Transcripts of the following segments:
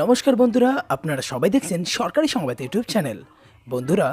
নমস্কার বন্ধুরা, আপনারা সবাই দেখছেন সরকারি সংবাদ ইউটিউব চ্যানেল। বন্ধুরা,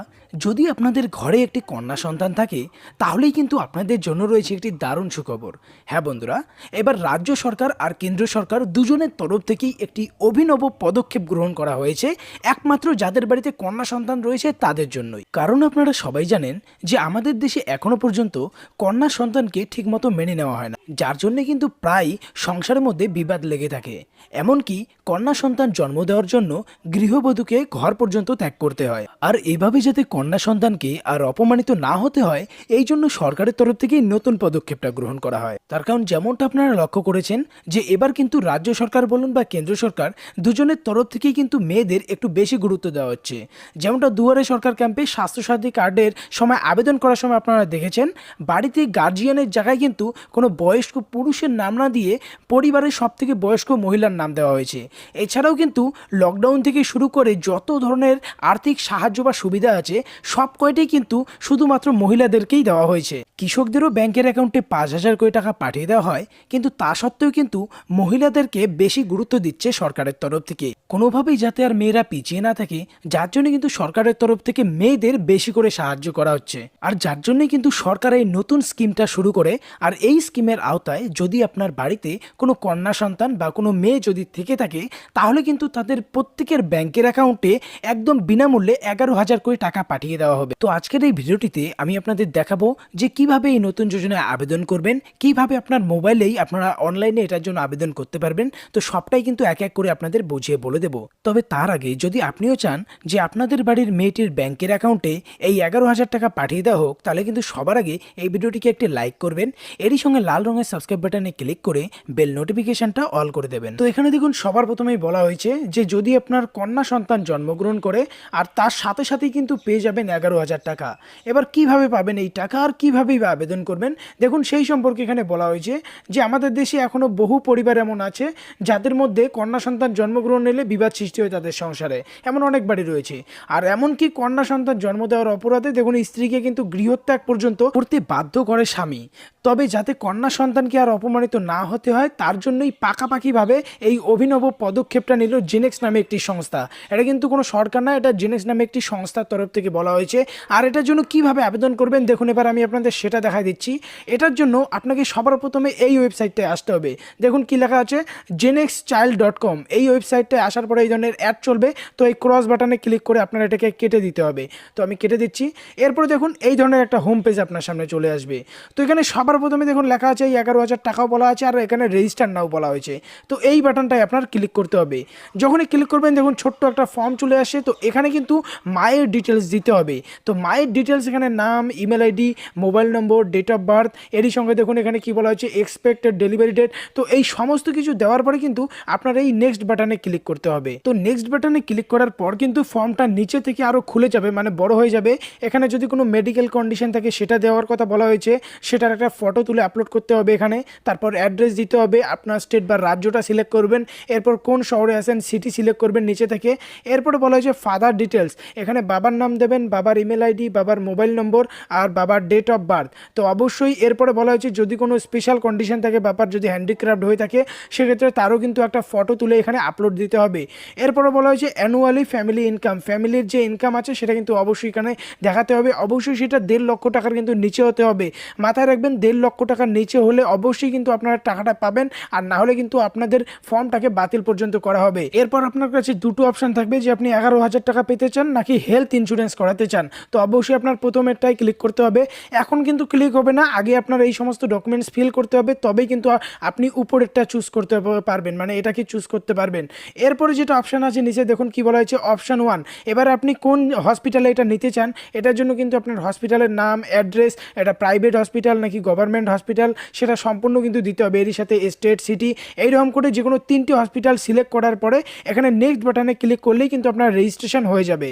যদি আপনাদের ঘরে একটি কন্যা সন্তান থাকে তাহলেই কিন্তু আপনাদের জন্য রয়েছে একটি দারুণ সুখবর। হ্যাঁ বন্ধুরা, এবার রাজ্য সরকার আর কেন্দ্র সরকার দুজনের তরফ থেকেই একটি অভিনব পদক্ষেপ গ্রহণ করা হয়েছে একমাত্র যাদের বাড়িতে কন্যা সন্তান রয়েছে তাদের জন্যই। কারণ আপনারা সবাই জানেন যে আমাদের দেশে এখনো পর্যন্ত কন্যা সন্তানকে ঠিকমতো মেনে নেওয়া হয় না, যার জন্য কিন্তু প্রায় সংসারের মধ্যে বিবাদ লেগে থাকে। এমনকি কন্যা সন্তান জন্ম দেওয়ার জন্য গৃহবধূকে ঘর পর্যন্ত ত্যাগ করতে হয়। আর এভাবে যাতে কন্যা সন্তানকে আর অপমানিত না হতে হয়, এই জন্য সরকারের তরফ থেকে নতুন পদক্ষেপটা গ্রহণ করা হয়। তার কারণ যেমনটা আপনারা লক্ষ্য করেছেন যে এবার কিন্তু রাজ্য সরকার বলুন বা কেন্দ্র সরকার দুজনের তরফ থেকেই কিন্তু মেয়েদের একটু বেশি গুরুত্ব দেওয়া হচ্ছে। যেমনটা দুয়ারে সরকার ক্যাম্পে স্বাস্থ্যসাথী কার্ডের সময় আবেদন করার সময় আপনারা দেখেছেন, বাড়িতে গার্জিয়ানের জায়গায় কিন্তু কোনো বয়স্ক পুরুষের নাম না দিয়ে পরিবারের সব থেকে বয়স্ক মহিলার নাম দেওয়া হয়েছে। এছাড়াও কিন্তু লকডাউন থেকে শুরু করে যত ধরনের আর্থিক সাহায্য বা সুবিধা আছে সব কয়টাই কিন্তু শুধুমাত্র মহিলাদেরকেই দেওয়া হয়েছে। কৃষকদেরও ব্যাংকের অ্যাকাউন্টে 5,000 কোটি টাকা পাঠিয়ে দেওয়া হয়, কিন্তু তা সত্ত্বেও কিন্তু মহিলাদেরকে বেশি গুরুত্ব দিচ্ছে সরকারের তরফ থেকে, কোনোভাবেই যাতে আর মেয়েরা পিছিয়ে না থাকে, যার জন্য কিন্তু সরকারের তরফ থেকে মেয়েদের বেশি করে সাহায্য করা হচ্ছে। আর যার জন্যই কিন্তু সরকার এই নতুন স্কিমটা শুরু করে। আর এই স্কিমের আওতায় যদি আপনার বাড়িতে কোনো কন্যা সন্তান বা কোনো মেয়ে যদি থেকে থাকে, তাহলে কিন্তু তাদের প্রত্যেকের ব্যাংকের অ্যাকাউন্টে একদম বিনামূল্যে 11,000 কোটি টাকা পাঠিয়ে দেওয়া হবে। তো আজকের এই ভিডিওটিতে আমি আপনাদের দেখাবো যে কিভাবে এই নতুন যোজনায় আবেদন করবেন, কিভাবে আপনার মোবাইলেই আপনারা অনলাইনে এটার জন্য আবেদন করতে পারবেন। তো সবটাই কিন্তু এক এক করে আপনাদের বুঝিয়ে বলে দেবো। তবে তার আগে যদি আপনিও চান যে আপনাদের বাড়ির মেয়েটির ব্যাংকের অ্যাকাউন্টে এই 11,000 টাকা পাঠিয়ে দেওয়া হোক, তাহলে কিন্তু সবার আগে এই ভিডিওটিকে একটি লাইক করবেন, এরই সঙ্গে লাল রঙের সাবস্ক্রাইব বাটনে ক্লিক করে বেল নোটিফিকেশনটা অল করে দেবেন। তো এখানে দেখুন সবার প্রথমেই বলা হয়েছে যে যদি আপনার কন্যা সন্তান জন্মগ্রহণ করে আর তার সাথে সাথেই কিন্তু পেয়ে যাবেন 11,000 টাকা। এবার কিভাবে পাবেন এই টাকা আর কিভাবেই বা আবেদন করবেন, দেখুন সেই সম্পর্কে এখানে বলা হয়েছে যে আমাদের দেশে এখনো বহু পরিবার এমন আছে যাদের মধ্যে কন্যা সন্তান জন্মগ্রহণ এলে বিবাদ সৃষ্টি হয় তাদের সংসারে, এমন অনেক বাড়ি রয়েছে। আর এমনকি কন্যা সন্তান জন্ম দেওয়ার অপরাধে দেখুন স্ত্রীকে কিন্তু গৃহত্যাগ পর্যন্ত করতে বাধ্য করে স্বামী। তবে যাতে কন্যা সন্তানকে আর অপমানিত না হতে হয় তার জন্যই পাকাপাকিভাবে এই অভিনব পদক্ষেপটা নিল জেনেক্স নামে একটি সংস্থা। এটা কিন্তু কোনো সরকার না, এটা জেনেক্স নামে একটি সংস্থার তরফ থেকে বলা হয়েছে। আর এটার জন্য কিভাবে আবেদন করবেন দেখুন, এবার আমি আপনাদের সেটা দেখাই দিচ্ছি। এটার জন্য আপনাকে সবার প্রথমে এই ওয়েবসাইটটায় আসতে হবে। দেখুন কি লেখা আছে, genexchild.com। এই ওয়েবসাইটটায় আসার পরে এই ধরনের অ্যাড চলবে, তো এই ক্রস বাটনে ক্লিক করে আপনার এটাকে কেটে দিতে হবে। তো আমি কেটে দিচ্ছি। এরপরে দেখুন এই ধরনের একটা হোম পেজ আপনার সামনে চলে আসবে। তো এখানে সবার প্রথমে দেখুন লেখা আছে এই 11,000 টাকাও বলা আছে, আর এখানে রেজিস্টার নাও বলা হয়েছে। তো এই বাটনটায় আপনার ক্লিক করতে হবে। যখনই ক্লিক করবেন দেখুন ছোট্ট একটা ফর্ম চলে আসে। তো এখানে কিন্তু মায়ের ডিটেলস দিতে হবে। তো মায়ের ডিটেলস এখানে নাম, email ID, mobile number, date of birth, এরই সঙ্গে দেখুন এখানে কি বলা হচ্ছে এক্সপেক্টেড ডেলিভারি ডেট। তো এই সমস্ত কিছু দেওয়ার পরে কিন্তু আপনার এই নেক্সট বাটনে ক্লিক করতে হবে। তো নেক্সট বাটনে ক্লিক করার পর কিন্তু ফর্মটা নিচে থেকে আরও খুলে যাবে, মানে বড় হয়ে যাবে। এখানে যদি কোনো মেডিকেল কন্ডিশন থাকে সেটা দেওয়ার কথা বলা হয়েছে, সেটার একটা ফটো তুলে আপলোড করতে হবে এখানে। তারপর অ্যাড্রেস দিতে হবে, আপনার স্টেট বা রাজ্যটা সিলেক্ট করবেন, এরপর কোন শহরে আছেন সিটি সিলেক্ট করবেন নিচে থেকে। এরপরে বলা হয়েছে ফাদার ডিটেলস, এখানে বাবার নাম দেবেন, বাবার ইমেল আইডি, বাবার মোবাইল নম্বর আর বাবার ডেট অফ বার্থ। তো অবশ্যই এরপরে বলা হয়েছে যদি কোনো স্পেশাল কন্ডিশন থাকে, বাবার যদি হ্যান্ডিক্রাফট হয়ে থাকে সেক্ষেত্রে তারও কিন্তু একটা ফটো তুলে এখানে আপলোড দিতে হবে। এরপরে বলা হয়েছে অ্যানুয়ালি ফ্যামিলি ইনকাম, ফ্যামিলির যে ইনকাম আছে সেটা কিন্তু অবশ্যই এখানে দেখাতে হবে। অবশ্যই সেটা 1.5 লক্ষ টাকার কিন্তু নিচে হতে হবে। মাথায় রাখবেন 1.5 লক্ষ টাকার নিচে হলে অবশ্যই কিন্তু আপনারা টাকাটা পাবেন, আর না হলে কিন্তু আপনাদের ফর্মটাকে বাতিল পর্যন্ত করা হবে। এরপর আপনার কাছে দুটো অপশন থাকবে যে আপনি 11,000 টাকা পেতে চান নাকি হেলথ ইন্স্যুরেন্স করাতে চান। তো অবশ্যই আপনার প্রথমেরটাই ক্লিক করতে হবে। এখন কিন্তু ক্লিক হবে না, আগে আপনার এই সমস্ত ডকুমেন্টস ফিল করতে হবে, তবেই কিন্তু আপনি উপরেরটা চুজ করতে পারবেন, মানে এটাকে চুজ করতে পারবেন। এরপরে যেটা অপশান আছে নিচে দেখুন কি বলা হয়েছে অপশান 1। এবার আপনি কোন হসপিটালে এটা নিতে চান, এটার জন্য কিন্তু আপনার হসপিটালের নাম, অ্যাড্রেস, এটা প্রাইভেট হসপিটাল নাকি গভর্নমেন্ট হসপিটাল সেটা সম্পূর্ণ কিন্তু দিতে হবে। এরই সাথে স্টেট, সিটি, এইরকম করে যে কোনো 3টি হসপিটাল সিলেক্ট করার পরে এখানে নেক্সট বাটনে ক্লিক করলেই কিন্তু আপনার রেজিস্ট্রেশন হয়ে যাবে।